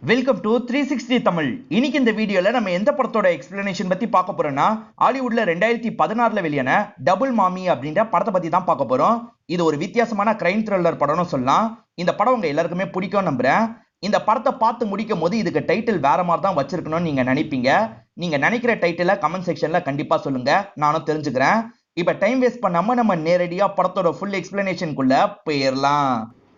Welcome to 360 Tamil. இன்னைக்கு இந்த வீடியோல நம்ம எந்த படத்தோட எக்ஸ்பிளனேஷன் பத்தி பார்க்க போறோம்னா, ஹாலிவுட்ல 2016ல வெளியான டபுள் மாமி அப்படின்ற படத்தை பத்தி தான் பார்க்க போறோம். இது ஒரு வித்தியாசமான கிரைம் த்ரில்லர் படம்னு சொல்லலாம். இந்த படம் உங்க எல்லாருக்குமே பிடிக்கும் நம்புறேன். இந்த படத்தை பார்த்து முடிக்கும் போது இதுக்கு டைட்டில் வேற மாதிரி தான் வச்சிருக்கணும்னு நீங்க நினைப்பீங்க. நீங்க நினைக்கிற டைட்டிலை கமெண்ட் செக்ஷன்ல கண்டிப்பா சொல்லுங்க, நானும் தெரிஞ்சுக்கிறேன். இப்ப டைம் வேஸ்ட் பண்ணாம நம்ம நேரடியா படத்தோட ஃபுல் எக்ஸ்பிளனேஷனுக்குள்ள போயிடலாம்.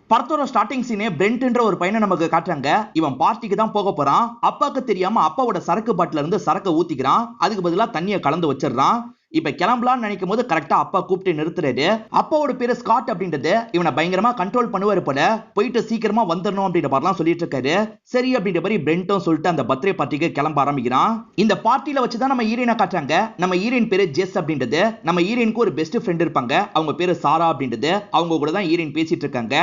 படத்தோட ஸ்டார்டிங் சீனே பிரெண்ட்ன்ற ஒரு பையனை நமக்கு காட்டுறாங்க. இவன் பார்ட்டிக்கு தான் போக போறான். அப்பாக்கு தெரியாம அப்பாவோட சரக்கு பாட்டில இருந்து சரக்கு ஊத்திக்கிறான். அதுக்கு பதிலா தண்ணியை கலந்து வச்சிடறான். இப்ப கிளம்பலான்னு நினைக்கும் போது கரெக்டா அப்பா கூப்பிட்டு நிறுத்துறாரு. அப்பாவோட பேரு ஸ்காட் அப்படின்றது இவனை பயங்கரமா கண்ட்ரோல் பண்ணுவாரு போல. போயிட்டு சீக்கிரமா வந்துடணும் அப்படின்ற மாதிரிலாம் சொல்லிட்டு இருக்காரு. சரி அப்படின்ற மாதிரி பிரெண்ட்டும் சொல்லிட்டு அந்த பர்த்டே பார்ட்டிக்கு கிளம்ப ஆரம்பிக்கிறான். இந்த பார்ட்டியில வச்சுதான் நம்ம ஹீரோயினை காட்டுறாங்க. நம்ம ஹீரோயின் பேரு ஜெஸ் அப்படின்றது. நம்ம ஹீரோயினுக்கு ஒரு பெஸ்ட் ஃப்ரெண்ட் இருப்பாங்க. அவங்க பேரு சாரா அப்படின்றது. அவங்க கூட தான் ஹீரோயின் பேசிட்டு இருக்காங்க.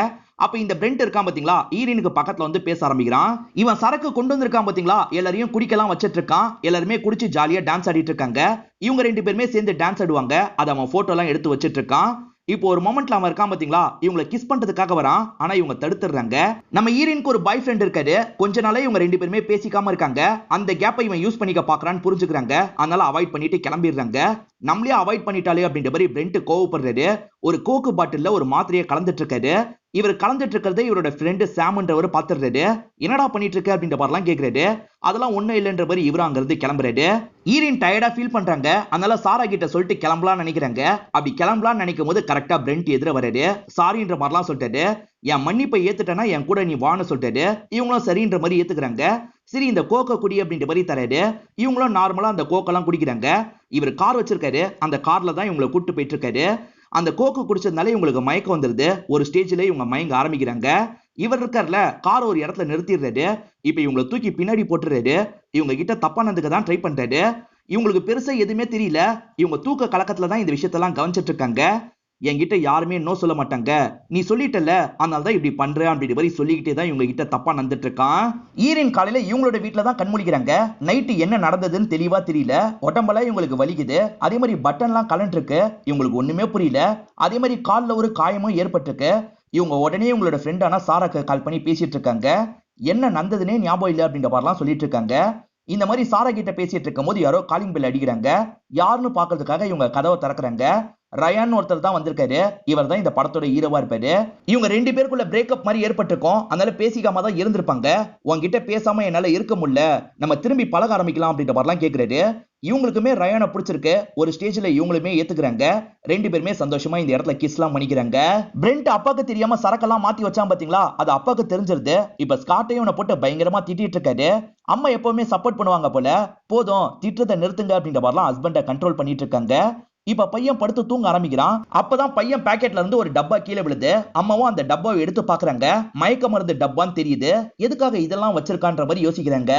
அப்ப இந்த பிரெண்ட் இருக்கான் பாத்தீங்களா, ஹீரோயினுக்கு பக்கத்துல வந்து பேச ஆரம்பிக்கிறான். இவன் சரக்கு கொண்டு வந்திருக்கான் பாத்தீங்களா, எல்லாரையும் குடிக்கலாம் வச்சிட்டு இருக்கான். எல்லாருமே குடிச்சு ஜாலியா டான்ஸ் ஆடிட்டு இருக்காங்க. இவங்க ரெண்டு பேருமே சேர்ந்து டான்ஸ் ஆடுவாங்க. அதை அவன் போட்டோ எல்லாம் எடுத்து வச்சிட்டு இருக்கான். இப்போ ஒரு மொமெண்ட்ல அவன் இருக்கான் பாத்தீங்களா, இவங்களை கிஸ் பண்றதுக்காக வரான். ஆனா இவங்க தடுத்துறாங்க. நம்ம ஹீரோயினுக்கு ஒரு பாய் ஃப்ரெண்ட் இருக்காரு. கொஞ்ச நாளே இவங்க ரெண்டு பேருமே பேசிக்காம இருக்காங்க. அந்த கேப்பை இவன் யூஸ் பண்ணிக்க பாக்குறான்னு புரிஞ்சுக்கிறாங்க. அதனால அவாய்ட் பண்ணிட்டு கிளம்பிடுறாங்க. நம்மளே அவாய்ட் பண்ணிட்டாலே அப்படின்ற மாதிரி பிரெண்ட் கோவப்படுறாரு. ஒரு கோக்கு பாட்டில்ல ஒரு மாத்திரையை கலந்துட்டு இருக்காரு. இவர் கலந்துட்டு இருக்கிறது இவரோட ஃப்ரெண்டு சாம்ன்றவர் பாத்துறாரு. என்னடா பண்ணிட்டு இருக்க அப்படின்ற மாதிரிலாம் கேக்குறாரு. அதெல்லாம் ஒண்ணும் இல்லைன்ற மாதிரி இவரும் அங்கிருந்து கிளம்புறாரு. ஹீரோயின் டயர்டா ஃபீல் பண்றாங்க. அதனால சாரா கிட்ட சொல்லிட்டு கிளம்பலாம்னு நினைக்கிறாங்க. அப்படி கிளம்பலாம்னு நினைக்கும் போது கரெக்டா பிரெண்ட் எதிர வராரு. சாரின்ற மாதிரிலாம் சொல்லிட்டாரு. என் மன்னிப்பை ஏத்துட்டேன்னா என் கூட நீ வான்னு சொல்லிட்டாரு. இவங்களும் சரின்ற மாதிரி ஏத்துக்கிறாங்க. சரி இந்த கோக்க குடி அப்படின்ற மாதிரி தராரு. இவங்களும் நார்மலா அந்த கோக்கெல்லாம் குடிக்கிறாங்க. இவர் கார் வச்சிருக்காரு. அந்த கார்ல தான் இவங்களை கூட்டு போயிட்டு இருக்காரு. அந்த கோக்கு குடிச்சதுனால இவங்களுக்கு மயக்கம் வந்துருது. ஒரு ஸ்டேஜ்ல இவங்க மயங்க ஆரம்பிக்கிறாங்க. இவர் இருக்கார்ல, கார் ஒரு இடத்துல நிறுத்திடுறாரு. இப்ப இவங்களை தூக்கி பின்னாடி போட்டுறாரு. இவங்க கிட்ட தப்பானதுக்கு தான் ட்ரை பண்றாரு. இவங்களுக்கு பெருசா எதுவுமே தெரியல. இவங்க தூக்க கலக்கத்துல தான் இந்த விஷயத்தெல்லாம் கவனிச்சிட்டு இருக்காங்க. என்கிட்ட யாருமே நோ சொல்ல மாட்டாங்க, நீ சொல்லிட்டல, அதனால தான் இப்படி பண்ற அப்படின்ற மாதிரி சொல்லிக்கிட்டே தான் இவங்க கிட்ட தப்பா நடந்துட்டு இருக்கான். ஈரின் காலையில இவங்களோட வீட்டுல தான் கண்முழிக்கிறாங்க. நைட்டு என்ன நடந்ததுன்னு தெளிவா தெரியல. உடம்பெல்லாம் இவங்களுக்கு வலிக்குது. அதே மாதிரி பட்டன்லாம் கலண்டு இருக்கு. இவங்களுக்கு ஒண்ணுமே புரியல. அதே மாதிரி கால்ல ஒரு காயமும் ஏற்பட்டிருக்கு. இவங்க உடனே இவங்களோட ஃப்ரெண்டான சாராக்கு கால் பண்ணி பேசிட்டு இருக்காங்க. என்ன நடந்ததுன்னே ஞாபகம் இல்லை அப்படின்ற மாதிரிலாம் சொல்லிட்டு இருக்காங்க. இந்த மாதிரி சாரா கிட்ட பேசிட்டு இருக்கும் போது யாரோ காலிங் பெல் அடிக்கிறாங்க. யாருன்னு பாக்குறதுக்காக இவங்க கதவை திறக்கிறாங்க. ரயான் ஒருத்தர் தான் வந்திருக்காரு. இவர் தான் இந்த படத்தோட ஹீரோவா இருப்பாரு. இவங்க ரெண்டு பேருக்குள்ள பிரேக்கப் மாதிரி ஏற்பட்டிருக்கும். அதனால பேசிக்காம தான் இருந்திருப்பாங்க. உங்ககிட்ட பேசாம என்னால இருக்க முடியல, நம்ம திரும்பி பழக ஆரம்பிக்கலாம் அப்படின்ற மாதிரிலாம் கேட்கிறாரு. இவங்களுக்குமே ரயானை பிடிச்சிருக்கு. ஒரு ஸ்டேஜ்ல இவங்களுமே ஏத்துக்கிறாங்க. ரெண்டு பேருமே சந்தோஷமா இந்த இடத்துல கிஸ் எல்லாம் பண்ணிக்கிறாங்க. பிரெண்ட் அப்பாக்கு தெரியாம சரக்கெல்லாம் மாத்தி வச்சான் பாத்தீங்களா, அது அப்பாக்கு தெரிஞ்சிருது. இப்ப ஸ்காட்டையும் இவனை போட்டு பயங்கரமா திட்டிட்டு இருக்காரு. அம்மா எப்பவுமே சப்போர்ட் பண்ணுவாங்க போல. போதும் திட்டுறதை நிறுத்துங்க அப்படின்ற மாதிரிலாம் ஹஸ்பண்டை கண்ட்ரோல் பண்ணிட்டு இருக்காங்க. இப்ப பையன் படுத்து தூங்க ஆரம்பிக்கிறான். அப்பதான் பையன் பாக்கெட்ல இருந்து ஒரு டப்பா கீழே விழுது. அம்மாவும் அந்த டப்பாவை எடுத்து பாக்குறாங்க. மயக்க மருந்து டப்பான்னு தெரியுது. எதுக்காக இதெல்லாம் வச்சிருக்கான்ற மாதிரி யோசிக்கிறாங்க.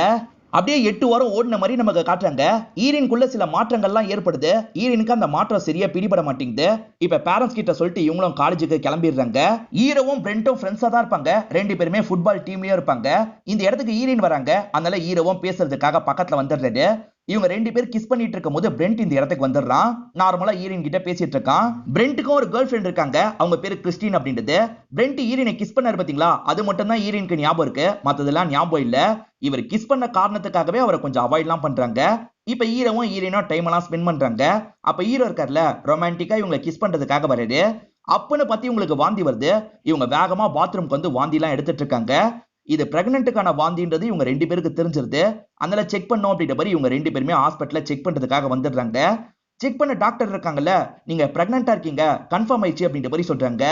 அப்படியே 8 வாரம் ஓடின மாதிரி நமக்கு காட்டுறாங்க. ஈரினுக்குள்ள சில மாற்றங்கள்லாம் ஏற்படுது. ஈரினுக்கு அந்த மாற்றம் சரியா பிடிபட மாட்டேங்குது. இப்ப பேரண்ட்ஸ் கிட்ட சொல்லிட்டு இவங்களும் காலேஜுக்கு கிளம்பிடுறாங்க. ஹீரோவும் பிரெண்டும் ஃப்ரெண்ட்ஸா தான் இருப்பாங்க. ரெண்டு பேருமே ஃபுட்பால் டீம்லயும் இருப்பாங்க. இந்த இடத்துக்கு ஈரின் வராங்க. அதனால ஹீரோவும் பேசுறதுக்காக பக்கத்துல வந்துடுறாரு. இவங்க ரெண்டு பேர் கிஸ் பண்ணிட்டு இருக்கும் போது பிரெண்ட் இந்த இடத்துக்கு வந்துடுறான். நார்மலா ஈரின் கிட்ட பேசிட்டு இருக்கான். பிரெண்ட்டுக்கும் ஒரு கேர்ள் ஃப்ரெண்ட் இருக்காங்க. அவங்க பேரு கிறிஸ்டின் அப்படின்றது. பிரெண்ட் ஈரினை கிஸ் பண்ணாரு பாத்தீங்களா, அது மட்டும் தான் ஈரினுக்கு ஞாபகம் இருக்கு. மத்ததெல்லாம் ஞாபகம் இல்ல. இவர் கிஸ் பண்ண காரணத்துக்காகவே அவரை கொஞ்சம் அவாய்ட் எல்லாம் பண்றாங்க. இப்ப ஹீரோவும் ஈரினும் டைம் எல்லாம் ஸ்பெண்ட் பண்றாங்க. அப்ப ஹீரோ இருக்கார்ல, ரொமான்டிக்கா இவங்களை கிஸ் பண்றதுக்காக வராரு. அப்பன்னு பத்தி இவங்களுக்கு வாந்தி வருது. இவங்க வேகமா பாத்ரூம்க்கு வந்து வாந்தி எல்லாம் எடுத்துட்டு இருக்காங்க. இது பிரெக்னன்ட்டுக்கான வாந்தின்றது இவங்க ரெண்டு பேருக்கு தெரிஞ்சிருது. அதனால செக் பண்ணோம் அப்படின்ற மாதிரி இவங்க ரெண்டு பேருமே ஹாஸ்பிட்டல்ல செக் பண்றதுக்காக வந்துடுறாங்க. செக் பண்ண டாக்டர் இருக்காங்கல்ல, நீங்க பிரெக்னன்ட்டா இருக்கீங்க, கன்ஃபார்ம் ஆயிடுச்சு அப்படின்ற மாதிரி சொல்றாங்க.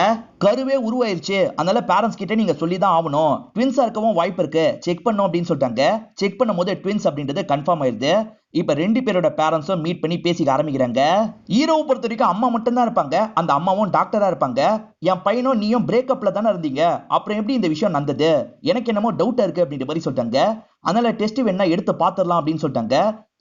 கருவே உருவாயிருச்சு, அதனால பேரண்ட்ஸ் கிட்ட நீங்க சொல்லி தான் ஆகணும். ட்வின்ஸா இருக்கவும் வாய்ப்பு இருக்கு, செக் பண்ணோம் அப்படின்னு சொல்றாங்க. செக் பண்ணும்போது ட்வின்ஸ் அப்படின்றது கன்ஃபார்ம் ஆயிருது. இப்ப ரெண்டு பேரோட பேரண்ட்ஸும் மீட் பண்ணி பேசிக்க ஆரம்பிக்கிறாங்க. ஹீரோவை பொறுத்த வரைக்கும் அம்மா மட்டும் தான் இருப்பாங்க. அந்த அம்மாவும் டாக்டரா இருப்பாங்க. என் பையனும் நீயும் பிரேக்கப்ல தானே இருந்தீங்க, அப்புறம் எப்படி இந்த விஷயம் நடந்தது, எனக்கு என்னமோ டவுட்டா இருக்கு அப்படின்ற மாதிரி சொல்றாங்க. அதனால டெஸ்ட் வேணா எடுத்து பாத்துடலாம் அப்படின்னு சொல்லிட்டாங்க.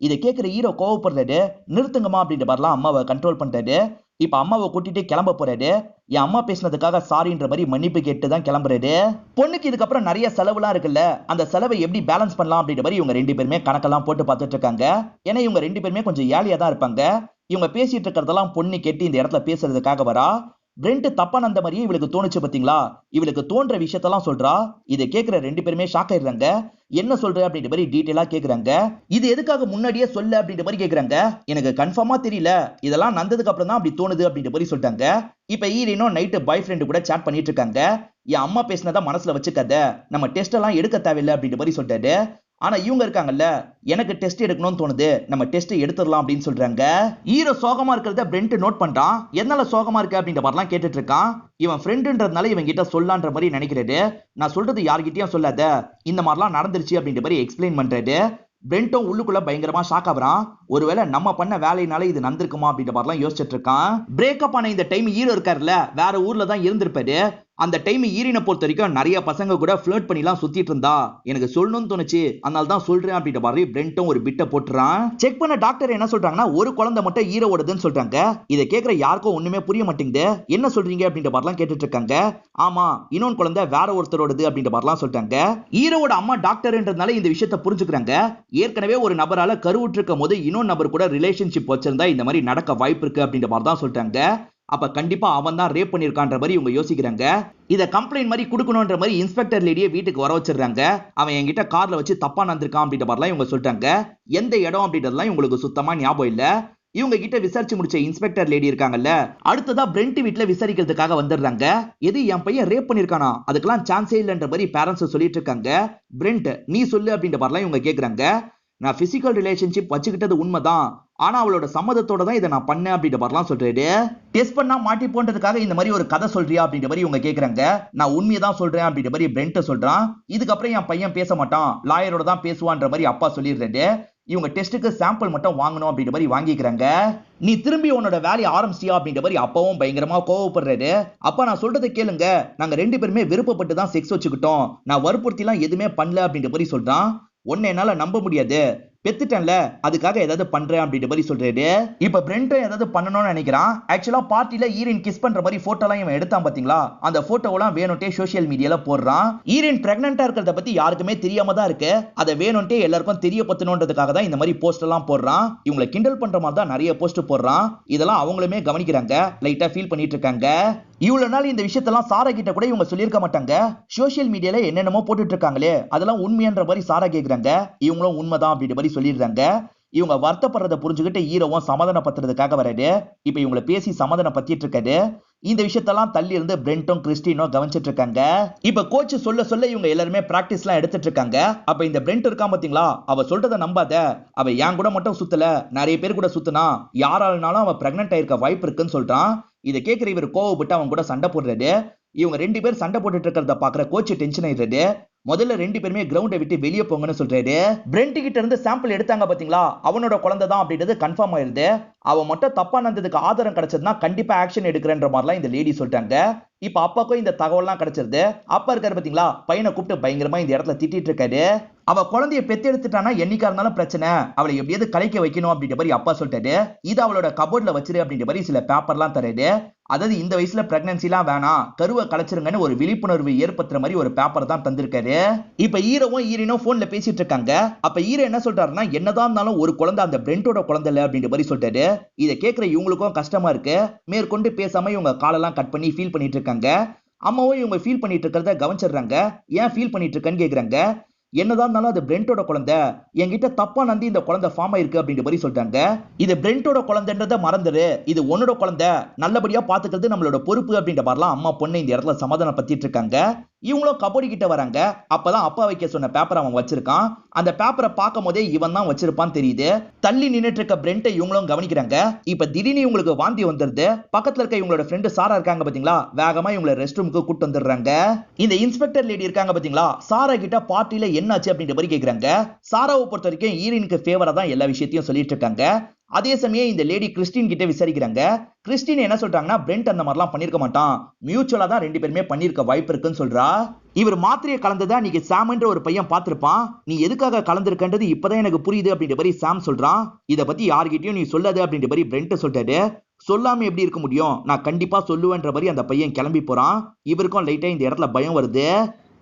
இதை கேட்கிற ஹீரோ கோவப்படுறாரு. நிறுத்துங்கம்மா அப்படின்ற மாதிரிலாம் அம்மாவை கண்ட்ரோல் பண்றாரு. இப்ப அம்மாவை கூட்டிட்டு கிளம்ப போறாரு. என் அம்மா பேசினதுக்காக சாரின்ற மாதிரி மன்னிப்பு கேட்டு தான் கிளம்புறாரு. பொண்ணுக்கு இதுக்கப்புறம் நிறைய செலவுலாம் இருக்குல்ல, அந்த செலவை எப்படி பேலன்ஸ் பண்ணலாம் அப்படின்ற மாதிரி இவங்க ரெண்டு பேருமே கணக்கெல்லாம் போட்டு பார்த்துட்டு இருக்காங்க. ஏன்னா இவங்க ரெண்டு பேருமே கொஞ்சம் ஏழையா தான் இருப்பாங்க. இவங்க பேசிட்டு இருக்கிறதெல்லாம் பொண்ணு கேட்டு இந்த இடத்துல பேசுறதுக்காக வரா. பிரெண்ட் தப்பான அந்த மாதிரியே இவளுக்கு தோணுச்சு பாத்தீங்களா? இவளுக்கு தோன்ற விஷயத்தெல்லாம் சொல்றா. இதை கேட்கிற ரெண்டு பேருமே ஷாக் ஆயிடுறாங்க. என்ன சொல்ற அப்படின்ற மாதிரி டீடைலா கேக்குறாங்க. இது எதுக்காக முன்னாடியே சொல்ல அப்படின்ற மாதிரி கேக்குறாங்க. எனக்கு கன்ஃபார்மா தெரியல, இதெல்லாம் நடந்ததுக்கு அப்புறம் தான் அப்படி தோணுது அப்படின்ற மாதிரி சொல்லிட்டாங்க. இப்ப ஈரினும் நைட்டு பாய் ஃப்ரெண்டு கூட சாட் பண்ணிட்டு இருக்காங்க. என் அம்மா பேசினதா மனசுல வச்சுக்காத, நம்ம டெஸ்ட் எல்லாம் எடுக்க தேவையில்லை அப்படின்ற மாதிரி சொல்லிட்டாரு. ஆனா இவங்க இருக்காங்கல்ல, எனக்கு டெஸ்ட் எடுக்கணும்னு தோணுது, நம்ம டெஸ்ட் எடுத்துடலாம் அப்படின்னு சொல்றாங்க. ஹீரோ சோகமா இருக்கிறத பிரெண்ட் நோட் பண்றான். என்னால சோகமா இருக்கு அப்படின்ற மாதிரிலாம் கேட்டுட்டு இருக்கான். இவன் ஃப்ரெண்டுன்றதுனால இவன் கிட்ட சொல்லலான்ற மாதிரி நினைக்கிறாரு. நான் சொல்றது யார்கிட்டயும் சொல்லாத, இந்த மாதிரிலாம் நடந்துருச்சு அப்படின்ற மாதிரி எக்ஸ்பிளைன் பண்றாரு. பிரெண்ட்டும் உள்ளுக்குள்ள பயங்கரமா ஷாக் ஆகுறான். ஒருவேளை நம்ம பண்ண வேலையினால இது நடந்திருக்குமா அப்படின்ற மாதிரிலாம் யோசிச்சுட்டு இருக்கான். பிரேக்கப் ஆன இந்த டைம் ஹீரோ இருக்காருல்ல, வேற ஊர்ல தான் இருந்திருப்பாரு. அந்த டைம் ஈரினை பொறுத்த வரைக்கும் நிறைய பசங்க கூட ஃபிளர்ட் பண்ணிலாம் சுத்திட்டு இருந்தா. எனக்கு சொல்லணும்னு தோணுச்சு, அதனால தான் சொல்றேன் அப்படின்ற மாதிரி பிரெண்ட்டும் ஒரு பிட்ட போட்டுறான். செக் பண்ண டாக்டர் என்ன சொல்றாங்கன்னா, ஒரு குழந்தை மட்டும் ஹீரோவோடதுன்னு சொல்றாங்க. இதை கேட்கிற யாருக்கும் ஒண்ணுமே புரிய மாட்டேங்குது. என்ன சொல்றீங்க அப்படின்ற மாதிரிலாம் கேட்டுட்டு இருக்காங்க. ஆமா, இன்னொன்னு குழந்தை வேற ஒருத்தரோடது அப்படின்ற மாதிரிலாம் சொல்றாங்க. ஹீரோவோட அம்மா டாக்டர்ன்றதுனால இந்த விஷயத்தை புரிஞ்சுக்கிறாங்க. ஏற்கனவே ஒரு நபரால கருவுற்று இருக்கும் போது இன்னொரு நபர் கூட ரிலேஷன்ஷிப் வச்சிருந்தா இந்த மாதிரி நடக்க வாய்ப்பு இருக்கு அப்படின்ற மாதிரி தான் சொல்றாங்க. அப்ப கண்டிப்பா அவன் தான் ரேப் பண்ணிருக்கான்ற மாதிரி இவங்க யோசிக்கிறாங்க. இத கம்ப்ளைண்ட் மாதிரி கொடுக்கணும்ன்ற மாதிரி இன்ஸ்பெக்டர் லேடியை வீட்டுக்கு வர வச்சிடுறாங்க. அவன் என்கிட்ட கார்ல வச்சு தப்பா நடந்திருக்கான் அப்படின்ற மாதிரிலாம் இவங்க சொல்றாங்க. எந்த இடம் அப்படின்றதுலாம் இவங்களுக்கு சுத்தமா ஞாபகம் இல்ல. இவங்க கிட்ட விசாரிச்சு முடிச்ச இன்ஸ்பெக்டர் லேடி இருக்காங்கல்ல, அடுத்ததா பிரெண்ட் வீட்ல விசாரிக்கிறதுக்காக வந்துடுறாங்க. எது என் பையன் ரேப் பண்ணிருக்கானா, அதுக்கெல்லாம் சான்ஸே இல்லைன்ற மாதிரி பேரண்ட்ஸ் சொல்லிட்டு இருக்காங்க. பிரெண்ட் நீ சொல்லு அப்படின்ற மாதிரிலாம் இவங்க கேக்குறாங்க. நான் பிசிக்கல் ரிலேஷன்ஷிப் வச்சுக்கிட்டது உண்மைதான், ஆனா அவளோட சம்மதத்தோட தான் இதை நான் பண்ணேன் அப்படின்ற மாதிரிலாம் சொல்றாரு. டெஸ்ட் பண்ணா மாட்டி போன்றதுக்காக இந்த மாதிரி ஒரு கதை சொல்றியா அப்படின்ற மாதிரி இவங்க கேக்குறாங்க. நான் உண்மையை தான் சொல்றேன் அப்படின்ற மாதிரி பிரெண்ட் சொல்றான். இதுக்கப்புறம் என் பையன் பேச மாட்டான், லாயரோட தான் பேசுவான்ற மாதிரி அப்பா சொல்லிடுறாரு. இவங்க டெஸ்ட்டுக்கு சாம்பிள் மட்டும் வாங்கணும் அப்படின்ற மாதிரி வாங்கிக்கிறாங்க. நீ திரும்பி உன்னோட வேலையை ஆரம்பிச்சியா அப்படின்ற மாதிரி அப்பாவும் பயங்கரமா கோவப்படுறாரு. அப்பா நான் சொல்றதை கேளுங்க, நாங்க ரெண்டு பேருமே விருப்பப்பட்டு தான் செக்ஸ் வச்சுக்கிட்டோம், நான் வற்புறுத்தி எல்லாம் எதுவுமே பண்ணல அப்படின்ற மாதிரி சொல்றான். ஒன்னு என்னால நம்ப முடியாது, பெத்துட்டேன்ல அதுக்காக ஏதாவது பண்றேன் அப்படின்ற மாதிரி சொல்றாரு. இப்ப பிரெண்ட்டும் ஏதாவது பண்ணணும்னு நினைக்கிறான். ஆக்சுவலா பார்ட்டில ஈரின் கிஸ் பண்ற மாதிரி போட்டோ எல்லாம் இவன் எடுத்தான் பாத்தீங்களா, அந்த போட்டோவெல்லாம் வேணும்ட்டே சோஷியல் மீடியால போடுறான். ஈரின் பிரெக்னன்ட்டா இருக்கிறத பத்தி யாருக்குமே தெரியாம தான் இருக்கு, அதை வேணும்ட்டே எல்லாருக்கும் தெரியப்படுத்தணுன்றதுக்காக தான் இந்த மாதிரி போஸ்ட் எல்லாம் போடுறான். இவங்களை கிண்டல் பண்ற மாதிரி தான் நிறைய போஸ்ட் போடுறான். இதெல்லாம் அவங்களுமே கவனிக்கிறாங்க, லைட்டா ஃபீல் பண்ணிட்டு இருக்காங்க. இவ்வளவு நாள் இந்த விஷயத்தெல்லாம் சாரா கிட்ட கூட இவங்க சொல்லியிருக்க மாட்டாங்க. சோஷியல் மீடியால என்னென்னமோ போட்டுட்டு இருக்காங்களே, அதெல்லாம் உண்மைன்ற மாதிரி சாரா கேக்குறாங்க. இவங்களும் உண்மைதான் அப்படின்ற மாதிரி சொல்லிடுறாங்க. இவங்க வருத்தப்படுறத புரிஞ்சுக்கிட்டு ஹீரோவும் சமாதானப்படுத்துறதுக்காக வராரு. இப்ப இவங்களை பேசி சமாதானம் பத்திட்டு இருக்காரு. இந்த விஷயத்தெல்லாம் தள்ளி இருந்து பிரெண்ட்டும் கிறிஸ்டினும் கவனிச்சிட்டு இருக்காங்க. இப்ப கோச் சொல்ல சொல்ல இவங்க எல்லாருமே பிராக்டிஸ் எல்லாம் எடுத்துட்டு இருக்காங்க. அப்ப இந்த பிரெண்ட் இருக்கான் பாத்தீங்களா, அவ சொல்றதை நம்பாத, அவ என் கூட மட்டும் சுத்தல, நிறைய பேர் கூட சுத்தினா, யாராலும் அவ பிரெக்னன்ட் ஆயிருக்க வாய்ப்பு இருக்குன்னு சொல்றான். இதை கேட்கிற இவர் கோவப்பட்டு அவங்க கூட சண்டை போடுறாரு. இவங்க ரெண்டு பேர் சண்டை போட்டுட்டு இருக்கிறத பாக்குற கோச் டென்ஷன் ஆயிடுறாரு. முதல்ல ரெண்டு பேருமே கிரவுண்டை விட்டு வெளியே போங்கன்னு சொல்றாரு. பிரெண்ட் கிட்ட இருந்து சாம்பிள் எடுத்தாங்க பாத்தீங்களா, அவனோட குழந்தை தான் அப்படின்றது கன்ஃபார்ம் ஆயிருது. அவன் மட்டும் தப்பா நடந்ததுக்கு ஆதாரம் கிடைச்சதுன்னா கண்டிப்பா ஆக்ஷன் எடுக்கிறன்ற மாதிரிலாம் இந்த லேடி சொல்லிட்டாங்க. இப்ப அப்பாக்கும் இந்த தகவல்லாம் கிடைச்சிருது. அப்பா இருக்காரு பாத்தீங்களா, பையனை கூப்பிட்டு பயங்கரமா இந்த இடத்துல திட்டிட்டு இருக்காரு. அவ குழந்தைய பெத்து எடுத்துட்டானா என்னைக்கா இருந்தாலும் பிரச்சனை, அவளை எப்படியாவது கலைக்க வைக்கணும் அப்படின்ற மாதிரி அப்பா சொல்லிட்டாரு. இது அவளோட கபோர்ட்ல வச்சிரு அப்படின்ற மாதிரி சில பேப்பர்லாம் தராரு. அதாவது இந்த வயசுல பிரெக்னன்சி எல்லாம் வேணாம், கருவை கலைச்சிருங்கன்னு ஒரு விழிப்புணர்வு ஏற்படுத்துற மாதிரி ஒரு பேப்பர் தான் தந்திருக்காரு. இப்ப ஹீரோவும் ஈரனும் போன்ல பேசிட்டு இருக்காங்க. அப்ப ஹீரோ என்ன சொல்றாருன்னா, என்னதான் இருந்தாலும் ஒரு குழந்தை அந்த பிரெண்டோட குழந்தை இல்ல அப்படின்ற மாதிரி சொல்லிட்டாரு. இதை கேட்கிற இவங்களுக்கும் கஷ்டமா இருக்கு. மேற்கொண்டு பேசாம இவங்க காலெல்லாம் கட் பண்ணி ஃபீல் பண்ணிட்டு இருக்காங்க. அம்மாவும் இவங்க ஃபீல் பண்ணிட்டு இருக்கிறத கவனிச்சிடுறாங்க. ஏன் ஃபீல் பண்ணிட்டு இருக்கன்னு கேக்குறாங்க. என்னதான் இருந்தாலும் அது பிரெண்டோட குழந்தை, என்கிட்ட தப்பா நந்தி இந்த குழந்தை ஃபார்ம் ஆயிருக்கு அப்படின்ற மாதிரி சொல்றாங்க. இது பிரெண்டோட குழந்தைன்றத மறந்துரு, இது உன்னோட குழந்தை, நல்லபடியா பாத்துக்கிறது நம்மளோட பொறுப்பு அப்படின்ற மாதிரிலாம் அம்மா பொண்ணு இந்த இடத்துல சமாதானம் பத்திட்டு இருக்காங்க. இவங்களும் கபோடி கிட்ட வராங்க. அப்பதான் அப்பா வைக்க சொன்ன பேப்பர் அவன் வச்சிருக்கான். அந்த பேப்பரை பார்க்கும் போதே இவன் தான் வச்சிருப்பான்னு தெரியுது. தள்ளி நின்னுட்டு இருக்க பிரெண்டை இவங்களும் கவனிக்கிறாங்க. இப்ப திடீர்னு இவங்களுக்கு வாந்தி வந்துருது. பக்கத்துல இருக்க இவங்களோட ஃப்ரெண்டு சாரா இருக்காங்க பாத்தீங்களா, வேகமா இவங்களை ரெஸ்ட் ரூமுக்கு கூட்டு வந்துடுறாங்க. இந்த இன்ஸ்பெக்டர் லேடி இருக்காங்க பாத்தீங்களா, சாரா கிட்ட பார்ட்டில என்னாச்சு அப்படின்ற மாதிரி கேக்குறாங்க. சாராவை பொறுத்த வரைக்கும் ஈரினுக்கு ஃபேவரா தான் எல்லா விஷயத்தையும் சொல்லிட்டு இருக்காங்க. அதே சமயம் இந்த லேடி கிறிஸ்டின் கிட்ட விசாரிக்கிறாங்க. கிறிஸ்டின் என்ன சொல்றாங்கன்னா, பிரெண்ட் அந்த மாதிரிலாம் பண்ணிருக்க மாட்டான், மியூச்சுவலா தான் ரெண்டு பேருமே பண்ணிருக்க வாய்ப்பு இருக்குன்னு சொல்றா. இவர் மாத்திரையை கலந்ததா நீங்க சாம்ன்ற ஒரு பையன் பார்த்திருப்பான், நீ எதுக்காக கலந்திருக்கன்றது இப்பதான் எனக்கு புரியுது அப்படின்ற மாதிரி சாம் சொல்றான். இதை பத்தி யார்கிட்டயும் நீ சொல்லாது அப்படின்ற மாதிரி பிரெண்ட் சொல்றாரு. சொல்லாம எப்படி இருக்க முடியும், நான் கண்டிப்பா சொல்லுவேன்ற மாதிரி அந்த பையன் கிளம்பி போறான். இவருக்கும் லைட்டா இந்த இடத்துல பயம் வருது.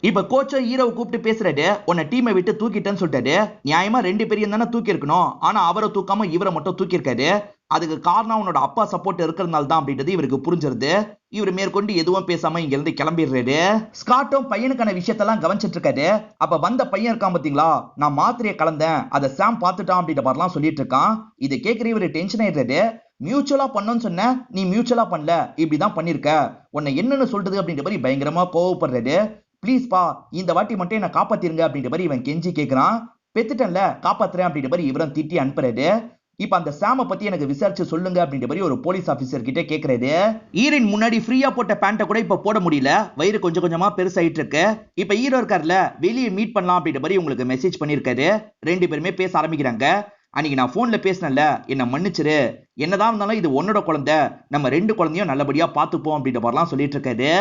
இப்ப கோச்சை ஹீரோவை கூப்பிட்டு பேசுறாரு. உன்னை டீமை விட்டு தூக்கிட்டேன்னு சொல்லிட்டாரு. நியாயமா ரெண்டு பேரையும் தானே தூக்கி இருக்கணும், ஆனா அவரை தூக்காம இவரை மட்டும் தூக்கி இருக்காரு. அதுக்கு காரணம் அவனோட அப்பா சப்போர்ட் இருக்கிறதுனால தான் அப்படின்றது இவருக்கு புரிஞ்சிருது. இவர் மேற்கொண்டு எதுவும் பேசாம இங்க இருந்து கிளம்பிடுறாரு. ஸ்காட்டும் பையனுக்கான விஷயத்தெல்லாம் கவனிச்சிட்டு இருக்காரு. அப்ப வந்த பையன் இருக்கான் பாத்தீங்களா, நான் மாத்திரையை கலந்தேன், அதை சாம் பார்த்துட்டான் அப்படின்ற மாதிரிலாம் சொல்லிட்டு இருக்கான். இதை கேட்கிற இவரு டென்ஷன் ஆயிடுறாரு. மியூச்சுவலா பண்ணணும்னு சொன்ன, நீ மியூச்சுவலா பண்ணல, இப்படிதான் பண்ணிருக்க, உன்னை என்னன்னு சொல்றது அப்படின்ற மாதிரி பயங்கரமா கோவப்படுறாரு. ப்ளீஸ் பா, இந்த வாட்டி மட்டும் என்ன காப்பாத்திருங்க அப்படின்ற மாதிரி இவன் கெஞ்சி கேட்கிறான். பெத்துட்டன்ல, காப்பாத்துறேன் அப்படின்ற மாதிரி இவரும் திட்டி அனுப்புறாரு. இப்ப அந்த சாம பத்தி எனக்கு விசாரிச்சு சொல்லுங்க அப்படின்ற மாதிரி ஒரு போலீஸ் ஆபீசர் கிட்ட கேக்குறாரு. ஈரின் முன்னாடி ஃப்ரீயா போட்ட பேண்ட கூட இப்ப போட முடியல, வயிறு கொஞ்சம் கொஞ்சமா பெருசாயிட்டு இருக்கு. இப்ப ஹீரோ இருக்காருல, வெளியே மீட் பண்ணலாம் அப்படின்ற மாதிரி உங்களுக்கு மெசேஜ் பண்ணிருக்காரு. ரெண்டு பேருமே பேச ஆரம்பிக்கிறாங்க. அன்னைக்கு நான் போன்ல பேசினல, என்ன மன்னிச்சிரு, என்னதான் இருந்தாலும் இது உன்னோட குழந்தை, நம்ம ரெண்டு குழந்தையும் நல்லபடியா பாத்துப்போம் அப்படின்ற மாதிரிலாம் சொல்லிட்டு இருக்காரு.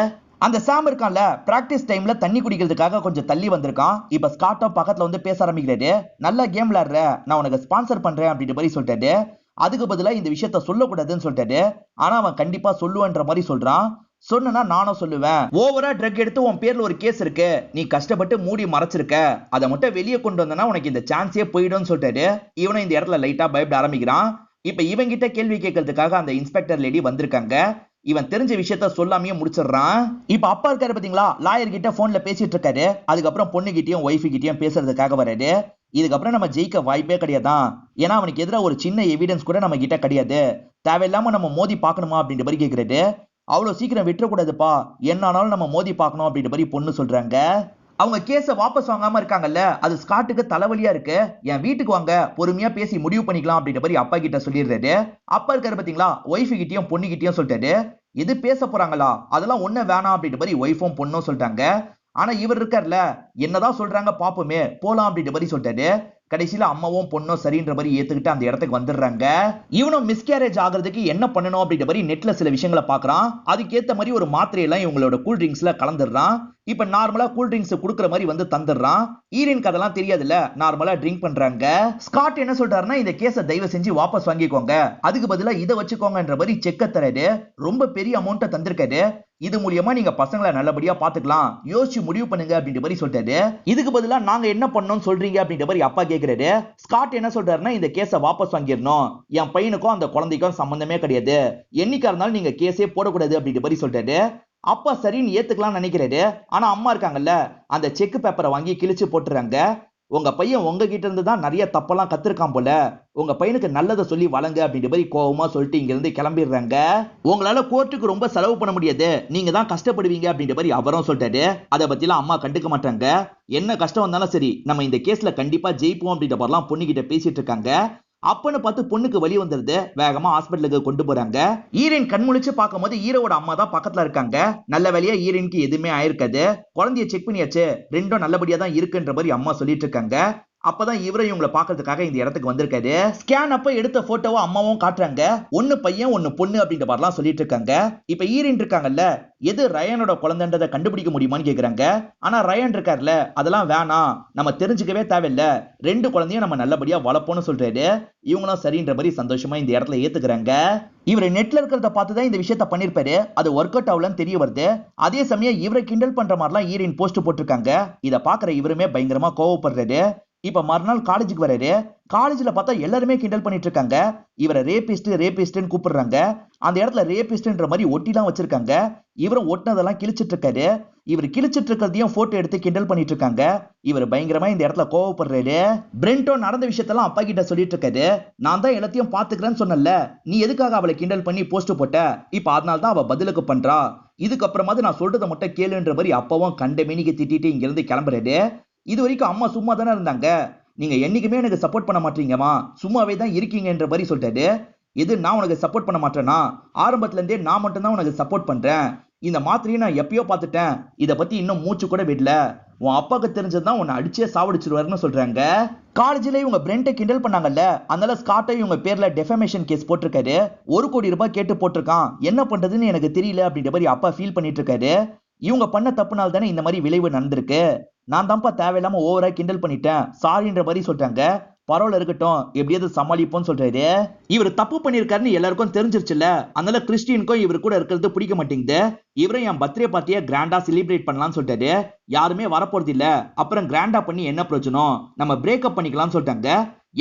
அந்த சாம் இருக்கான்ல, பிராக்டிஸ் டைம்ல தண்ணி குடிக்கிறதுக்காக கொஞ்சம் தள்ளி வந்திருக்கான். இப்ப ஸ்காட்டும் பக்கத்துல வந்து பேச ஆரம்பிக்கிறாரு. நல்லா கேம் விளையாடுற, நான் உனக்கு ஸ்பான்சர் பண்றேன் அப்படின்ற மாதிரி சொல்லிட்டாரு. அதுக்கு பதிலா இந்த விஷயத்த சொல்லக்கூடாதுன்னு சொல்லிட்டாரு. ஆனா அவன் கண்டிப்பா சொல்லுவேன்ற மாதிரி சொல்றான். சொன்னா நானும் சொல்லுவேன், ஓவரா ட்ரக் எடுத்து உன் பேர்ல ஒரு கேஸ் இருக்கு, நீ கஷ்டப்பட்டு மூடி மறைச்சிருக்க, அதை மட்டும் வெளியே கொண்டு வந்தனா உனக்கு இந்த சான்ஸே போயிடும்னு சொல்லிட்டாரு. இவனும் இந்த இடத்துல லைட்டா பயப்பட ஆரம்பிக்கிறான். இப்ப இவன் கிட்ட கேள்வி கேட்கறதுக்காக அந்த இன்ஸ்பெக்டர் லேடி வந்திருக்காங்க. இவன் தெரிஞ்ச விஷயத்த சொல்லாமையே முடிச்சிடுறான். இப்ப அப்பா இருக்காரு பாத்தீங்களா, லாயர் கிட்ட போன்ல பேசிட்டு இருக்காரு. அதுக்கப்புறம் பொண்ணு கிட்டயும் ஒய்ஃபு கிட்டயும் பேசுறதுக்காக வராரு. இதுக்கப்புறம் நம்ம ஜெயிக்க வாய்ப்பே கிடையாதான், ஏன்னா அவனுக்கு எதிராக ஒரு சின்ன எவிடன்ஸ் கூட நம்ம கிட்ட கிடையாது, தேவையில்லாம நம்ம மோதி பார்க்கணுமா அப்படின்ற மாதிரி கேக்குறாரு. அவ்வளவு சீக்கிரம் விட்டுறக்கூடாதுப்பா, என்னானாலும் நம்ம மோதி பார்க்கணும் அப்படின்ற மாதிரி பொண்ணு சொல்றாங்க. அவங்க கேஸ வாபஸ் வாங்காம இருக்காங்கல்ல, அது ஸ்காட்டுக்கு தலைவலியா இருக்கு. என் வீட்டுக்கு வாங்க, பொறுமையா பேசி முடிவு பண்ணிக்கலாம் அப்படின்ற மாதிரி அப்பா கிட்ட சொல்லிடுறாரு. அப்பா இருக்காரு பாத்தீங்களா, ஒய்ஃபு கிட்டயும் பொண்ணு கிட்டயும் சொல்லிட்டாரு. எது பேச போறாங்களா, அதெல்லாம் ஒண்ணு வேணாம் அப்படின்ற மாதிரி ஒய்ஃபும் பொண்ணும் சொல்லிட்டாங்க. ஆனா இவர் இருக்கார்ல, என்னதான் சொல்றாங்க பாப்போமே, போலாம் அப்படின்ற மாதிரி சொல்லிட்டாரு. கடைசியில அம்மாவும் பொண்ணும் சரின்ற மாதிரி ஏத்துக்கிட்டு அந்த இடத்துக்கு வந்துடுறாங்க. இவனும் மிஸ்கேரேஜ் ஆகிறதுக்கு என்ன பண்ணணும் அப்படின்ற மாதிரி நெட்ல சில விஷயங்களை பாக்குறான். அதுக்கேத்த மாதிரி ஒரு மாத்திரையெல்லாம் இவங்களோட கூல் ட்ரிங்க்ஸ்ல கலந்துடுறான். இப்ப நார்மலா கூல் ட்ரிங்க்ஸ் குடுக்குற மாதிரி வந்து தந்துடுறான். ஈரினுக்கு அதெல்லாம் தெரியாதுல்ல, நார்மலா ட்ரிங்க் பண்றாங்க. ஸ்காட் என்ன சொல்றாருன்னா, இந்த கேஸை தயவு செஞ்சு வாபஸ் வாங்கிக்கோங்க, அதுக்கு பதிலா இதை வச்சுக்கோங்கன்ற மாதிரி செக்க தராரு. ரொம்ப பெரிய அமௌண்ட்டை தந்திருக்காரு. இது மூலியமா நீங்க பசங்களை நல்லபடியா பாத்துக்கலாம், யோசிச்சு முடிவு பண்ணுங்க அப்படின்ற மாதிரி சொல்லிட்டாரு. இதுக்கு பதிலா நாங்க என்ன பண்ணணும்னு சொல்றீங்க அப்படின்ற மாதிரி அப்பா கேக்குறாரு. ஸ்காட் என்ன சொல்றாருன்னா, இந்த கேஸை வாபஸ் வாங்கிடணும், என் பையனுக்கும் அந்த குழந்தைக்கும் சம்பந்தமே கிடையாது, என்னைக்கா இருந்தாலும் நீங்க கேஸே போடக்கூடாது அப்படின்ற மாதிரி சொல்லிட்டாரு. அப்பா சரின்னு ஏத்துக்கலாம் நினைக்கிறாரு. ஆனா அம்மா இருக்காங்கல்ல, அந்த செக் பேப்பரை வாங்கி கிழிச்சு போட்டுறாங்க. உங்க பையன் உங்ககிட்ட இருந்து தான் நிறைய தப்பெல்லாம் கத்திருக்கான் போல, உங்க பையனுக்கு நல்லதை சொல்லி வழங்க அப்படின்ற மாதிரி கோவமா சொல்லிட்டு இங்க இருந்து கிளம்பிடுறாங்க. உங்களால கோர்ட்டுக்கு ரொம்ப செலவு பண்ண முடியாது, நீங்க தான் கஷ்டப்படுவீங்க அப்படின்ற மாதிரி அவரும் சொல்லிட்டாரு. அதை பத்தி எல்லாம் அம்மா கண்டுக்க மாட்டாங்க. என்ன கஷ்டம் வந்தாலும் சரி, நம்ம இந்த கேஸ்ல கண்டிப்பா ஜெயிப்போம் அப்படின்ற மாதிரிலாம் பொண்ணு கிட்ட பேசிட்டு இருக்காங்க. அப்பன்னு பார்த்து பொண்ணுக்கு வலி வந்துருது. வேகமா ஹாஸ்பிட்டலுக்கு கொண்டு போறாங்க. ஈரின் கண்முழிச்சு பார்க்கும்போது ஈரோட அம்மா தான் பக்கத்துல இருக்காங்க. நல்ல வேலையா ஈரினுக்கு எதுவுமே ஆயிருக்காது. குழந்தைய செக் பண்ணியாச்சு, ரெண்டும் நல்லபடியா தான் இருக்குன்ற மாதிரி அம்மா சொல்லிட்டு இருக்காங்க. அப்பதான் இவரை இவங்களை பாக்குறதுக்காக இந்த இடத்துக்கு வந்திருக்காரு. ஸ்கேன் அப்ப எடுத்த போட்டோவை அம்மாவும் காட்டுறாங்க. ஒன்னு பையன் ஒன்னு பொண்ணு அப்படின்ற மாதிரிலாம் சொல்லிட்டு இருக்காங்க. இப்ப ஈரின் இருக்காங்கல்ல, எது ரயனோட குழந்தைன்றதை கண்டுபிடிக்க முடியுமான்னு கேக்குறாங்க. ஆனா ரயன் இருக்காருல, அதெல்லாம் வேணாம், நம்ம தெரிஞ்சுக்கவே தேவையில்ல, ரெண்டு குழந்தையும் நம்ம நல்லபடியா வளர்ப்போம்னு சொல்றாரு. இவங்களும் சரின்ற மாதிரி சந்தோஷமா இந்த இடத்துல ஏத்துக்கிறாங்க. இவர் நெட்ல இருக்கிறத பார்த்துதான் இந்த விஷயத்த பண்ணிருப்பாரு. அது ஒர்க் அவுட் ஆகலன்னு தெரிய வருது. அதே சமயம் இவரை கிண்டல் பண்ற மாதிரிலாம் ஈரின் போஸ்ட் போட்டிருக்காங்க. இத பாக்குற இவருமே பயங்கரமா கோவப்படுறாரு. இப்ப மறுநாள் காலேஜுக்கு வராரு. காலேஜ்ல பார்த்தா எல்லாருமே கிண்டல் பண்ணிட்டு இருக்காங்க. இவரை ரேபிஸ்ட்னு கூப்பிடுறாங்க. அந்த இடத்துல ரேபிஸ்ட்ன்ற மாதிரி ஒட்டிலாம் வச்சிருக்காங்க. இவரும் ஒட்டினதெல்லாம் கிழிச்சிட்டு இருக்காரு. இவர் கிழிச்சிட்டு இருக்கிறதையும் போட்டோ எடுத்து கிண்டல் பண்ணிட்டு இருக்காங்க. இவர் பயங்கரமா இந்த இடத்துல கோவப்படுறாரு. பிரெண்டோ நடந்த விஷயத்தெல்லாம் அப்பா கிட்ட சொல்லிட்டு இருக்காரு. நான் தான் எல்லாத்தையும் பாத்துக்கிறேன்னு சொன்னல, நீ எதுக்காக அவளை கிண்டல் பண்ணி போஸ்ட் போட்ட, இப்ப அதனால தான் அவ பதிலுக்கு பண்றா, இதுக்கப்புறமாவது நான் சொல்றதை மட்டும் கேளுன்ற மாதிரி அப்பாவும் கண்ட மேனிக்கு திட்டிட்டு இங்க இருந்து கிளம்புறாரு. இது வரைக்கும் அம்மா சும்மா தானே இருந்தாங்க, நீங்க என்னைக்குமே எனக்கு சப்போர்ட் பண்ண மாட்டீங்கம்மா, சும்மாவே தான் இருக்கீங்கன்ற மாதிரி சொல்லிட்டாரு. இது நான் உனக்கு சப்போர்ட் பண்ண மாட்டேனா, ஆரம்பத்துல இருந்தே நான் மட்டும் தான் உனக்கு சப்போர்ட் பண்றேன், இந்த மாத்திரையை நான் எப்பயோ பார்த்துட்டேன், இத பத்தி இன்னும் மூச்சு கூட விடல, உன் அப்பாக்கு தெரிஞ்சதுதான் உன்னை அடிச்சே சாவடிச்சிருவாருன்னு சொல்றாங்க. காலேஜ்ல இவங்க பிரெண்டை கிண்டல் பண்ணாங்கல்ல, அதனால ஸ்காட்டை இவங்க பேர்ல டெஃபமேஷன் கேஸ் போட்டிருக்காரு. 1 கோடி ரூபாய் கேட்டு போட்டிருக்கான், என்ன பண்றதுன்னு எனக்கு தெரியல அப்படின்ற மாதிரி அப்பா ஃபீல் பண்ணிட்டு இருக்காரு. இவங்க பண்ண தப்புனால தானே இந்த மாதிரி விளைவு நடந்திருக்கு, நான் தான்ப்பா தேவையில்லாம ஓவரா கிண்டல் பண்ணிட்டேன், சாரின்ற மாதிரி சொல்றாங்க. பரவாயில்ல இருக்கட்டும், எப்படியாவது சமாளிப்போம்னு சொல்றாரு. இவர் தப்பு பண்ணிருக்காருன்னு எல்லாருக்கும் தெரிஞ்சிருச்சுல்ல, அதனால கிறிஸ்டியனுக்கும் இவர் கூட இருக்கிறது பிடிக்க மாட்டேங்குது. இவரும் என் பர்த்டே பார்ட்டியை கிராண்டா செலிப்ரேட் பண்ணலாம்னு சொல்லிட்டாரு. யாருமே வரப்போறது இல்ல, அப்புறம் கிராண்டா பண்ணி என்ன பிரயோஜனம், நம்ம பிரேக்கப் பண்ணிக்கலாம்னு சொல்லிட்டாங்க.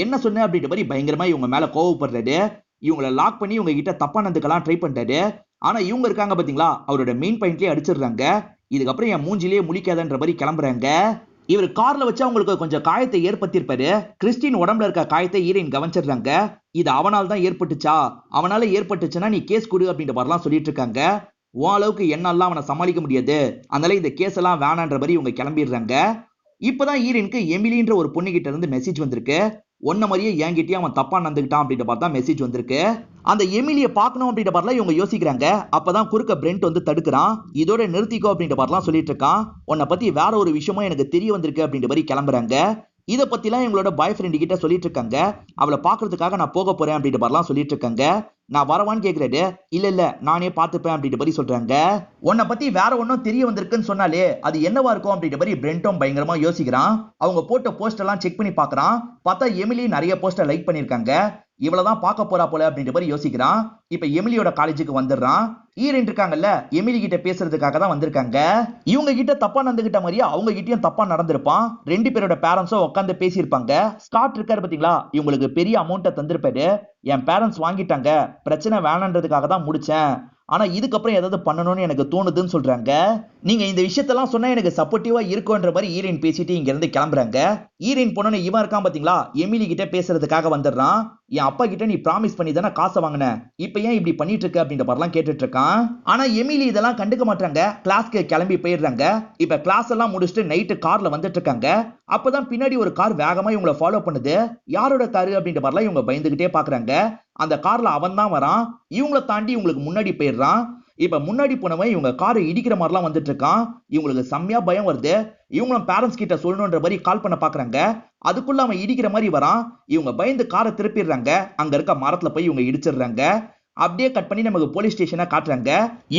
என்ன சொன்ன அப்படின்ற மாதிரி பயங்கரமா இவங்க மேல கோவப்படுறாரு. இவங்களை லாக் பண்ணி இவங்க கிட்ட தப்பா நடந்துக்கலாம் ட்ரை பண்ணிட்டாரு. ஆனா இவங்க இருக்காங்க பாத்தீங்களா, அவரோட மெயின் பாயிண்ட்லயே அடிச்சிடுறாங்க. இதுக்கப்புறம் என் மூஞ்சிலேயே முழிக்காதன்ற மாதிரி கிளம்புறாங்க. இவர் கார்ல வச்சு அவங்களுக்கு கொஞ்சம் காயத்தை ஏற்படுத்தியிருப்பாரு. கிறிஸ்டின் உடம்புல இருக்க காயத்தை ஹீரோயின் கவனிச்சிடுறாங்க. இது அவனால தான் ஏற்பட்டுச்சா, அவனால ஏற்பட்டுச்சுன்னா நீ கேஸ் கொடு அப்படின்ற மாதிரிலாம் சொல்லிட்டு இருக்காங்க. உன் அளவுக்கு என்னால அவனை சமாளிக்க முடியாது, அதனால இந்த கேஸ் எல்லாம் வேணான்ற மாதிரி இவங்க கிளம்பிடுறாங்க. இப்பதான் ஹீரோயினுக்கு எமிலின்ற ஒரு பொண்ணு கிட்ட இருந்து மெசேஜ் வந்திருக்கு. ஒன்ன மாதிரியே என்கிட்டயே அவன் தப்பா நடந்துக்கிட்டான் அப்படின்ற பார்த்தா மெசேஜ் வந்திருக்கு. அந்த எமிலியை பார்க்கணும் அப்படின்ற மாதிரிலாம் இவங்க யோசிக்கிறாங்க. அப்பதான் குறுக்க பிரெண்ட் வந்து தடுக்கிறான். இதோட நிறுத்திக்கோ அப்படின்ற மாதிரிலாம் சொல்லிட்டு இருக்கான். உன்னை பத்தி வேற ஒரு விஷயமும் எனக்கு தெரிய வந்திருக்கு அப்படின்ற மாதிரி கிளம்புறாங்க. இதை பத்திலாம் எங்களோட பாய் ஃப்ரெண்ட் கிட்ட சொல்லிட்டு இருக்காங்க. அவளை பாக்குறதுக்காக நான் போக போறேன் அப்படின்ற மாதிரிலாம் சொல்லிட்டு இருக்காங்க. நான் வரவான்னு கேக்குறாரு. இல்ல நானே பாத்துப்பேன் அப்படின்ற மாதிரி சொல்றாங்க. உன்னை பத்தி வேற ஒன்னும் தெரிய வந்திருக்குன்னு சொன்னாலே அது என்னவா இருக்கும் அப்படின்ற மாதிரி பிரெண்டும் பயங்கரமா யோசிக்கிறான். அவங்க போட்ட போஸ்ட் எல்லாம் செக் பண்ணி பாக்குறான். பார்த்தா எமிலி நிறைய போஸ்டர் லைக் பண்ணிருக்காங்க. இவ்வளவுதான் பார்க்க போறா போல அப்படின்ற மாதிரி யோசிக்கிறான். இப்ப எமிலியோட காலேஜுக்கு வந்துடுறான். ஹீரோயின் இருக்காங்கல்ல, எமிலி கிட்ட பேசுறதுக்காக தான் வந்திருக்காங்க. இவங்க கிட்ட தப்பா நடந்துகிட்ட மாதிரியே அவங்க கிட்டயும் தப்பா நடந்திருப்பான். ரெண்டு பேரோட பேரண்ட்ஸும் உட்காந்து பேசியிருப்பாங்க. ஸ்காட் இருக்காரு பாத்தீங்களா, இவங்களுக்கு பெரிய அமௌண்ட்டை தந்திருப்பாரு. என் பேரண்ட்ஸ் வாங்கிட்டாங்க, பிரச்சனை வேணான்றதுக்காக தான் முடிச்சேன், ஆனா இதுக்கப்புறம் ஏதாவது பண்ணணும்னு எனக்கு தோணுதுன்னு சொல்றாங்க. நீங்க இந்த விஷயத்தெல்லாம் சொன்னா எனக்கு சப்போர்ட்டிவா இருக்கும்ன்ற மாதிரி ஹீரோயின் பேசிட்டு இங்க இருந்து கிளம்புறாங்க. ஹீரோயின் பொண்ணு இவன் இருக்கான் பாத்தீங்களா, எமிலி கிட்ட பேசுறதுக்காக வந்துடுறான். என் அப்பா கிட்ட நீ ப்ராமிஸ் பண்ணி தானே காசை வாங்கின, இப்ப ஏன் இப்படி பண்ணிட்டு இருக்க அப்படின்ற மாதிரிலாம் கேட்டுட்டு இருக்கான். ஆனா எமிலி இதெல்லாம் கண்டுக்க மாட்டாங்க. கிளாஸ்க்கு கிளம்பி போயிடுறாங்க. இப்ப கிளாஸ் எல்லாம் முடிச்சுட்டு நைட்டு கார்ல வந்துட்டு இருக்காங்க. அப்பதான் பின்னாடி ஒரு கார் வேகமா இவங்களை ஃபாலோ பண்ணுது. யாரோட காரு அப்படின்ற மாதிரிலாம் இவங்க பயந்துகிட்டே பாக்குறாங்க. அந்த கார்ல அவன் தான் வரான். இவங்களை தாண்டி இவங்களுக்கு முன்னாடி போயிடுறான். இப்ப முன்னாடி போனவன் இவங்க காரை இடிக்கிற மாதிரிலாம் வந்துட்டு இருக்கான். இவங்களுக்கு செம்மையா பயம் வருது. இவங்களும் பேரண்ட்ஸ் கிட்ட சொல்லணும்ன்ற மாதிரி கால் பண்ண பாக்குறாங்க. அதுக்குள்ள அவன் இடிக்கிற மாதிரி வரான். இவங்க பயந்து காரை திருப்பிடுறாங்க. அங்க இருக்க மரத்துல போய் இவங்க இடிச்சிடுறாங்க. அப்படியே கட் பண்ணி நமக்கு போலீஸ் ஸ்டேஷனை காட்டுறாங்க.